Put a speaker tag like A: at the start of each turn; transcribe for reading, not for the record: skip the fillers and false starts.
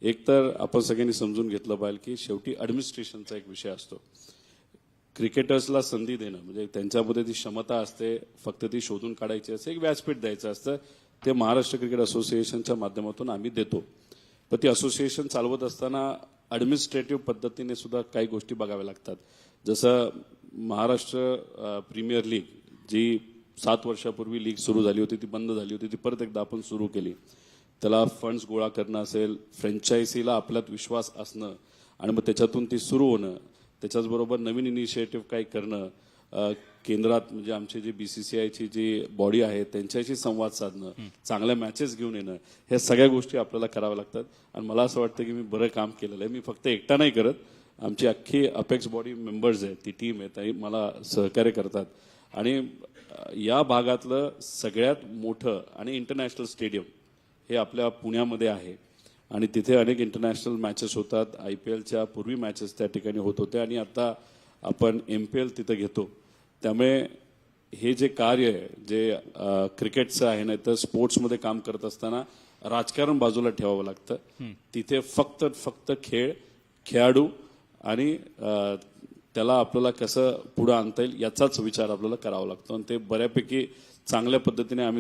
A: एक तर आपण सगळ्यांनी समजून घेतलं पाहिजे की शेवटी ॲडमिनिस्ट्रेशनचा एक विषय असतो. क्रिकेटर्सला संधी देणं म्हणजे त्यांच्यामध्ये ती क्षमता असते, फक्त ती शोधून काढायची असते, एक व्यासपीठ द्यायचं असतं. ते महाराष्ट्र क्रिकेट असोसिएशनच्या माध्यमातून आम्ही देतो. पण ती असोसिएशन चालवत असताना ॲडमिनिस्ट्रेटिव्ह पद्धतीने सुद्धा काही गोष्टी बघाव्या लागतात. जसं महाराष्ट्र प्रीमियर लीग जी 7 वर्षापूर्वी लीग सुरू झाली होती, ती बंद झाली होती, ती परत एकदा आपण सुरू केली. त्याला फंड्स गोळा करणं असेल, फ्रँचायझीला आपल्यात विश्वास असणं आणि मग त्याच्यातून ती सुरू होणं, त्याच्याचबरोबर नवीन इनिशिएटिव्ह काही करणं, केंद्रात म्हणजे आमची जी BCCIची जी बॉडी आहे त्यांच्याशी संवाद साधणं, चांगल्या मॅचेस घेऊन येणं, ह्या सगळ्या गोष्टी आपल्याला कराव्या लागतात. आणि मला असं वाटतं की मी बरं काम केलेलं आहे. मी फक्त एकटा नाही करत, आमची अख्खी अपेक्स बॉडी मेंबर्स आहेत, ती टीम आहे, ताई मला सहकार्य करतात. आणि या भागातलं सगळ्यात मोठं आणि इंटरनॅशनल स्टेडियम हे आपल्या पुण्यामध्ये आहे आणि तिथे अनेक इंटरनॅशनल मॅचेस होतात. IPLच्या पूर्वी मॅचेस त्या ठिकाणी होत होत्या आणि आता आपण MPL तिथं घेतो. त्यामुळे हे जे कार्य आहे जे क्रिकेटचं आहे नाही तर स्पोर्ट्समध्ये काम करत असताना राजकारण बाजूला ठेवावं लागतं. तिथे फक्त खेळाडू आणि त्याला आपल्याला कसं पुढे आणता येईल याचाच विचार आपल्याला करावा लागतो आणि ते बऱ्यापैकी चांगल्या पद्धतीने आम्ही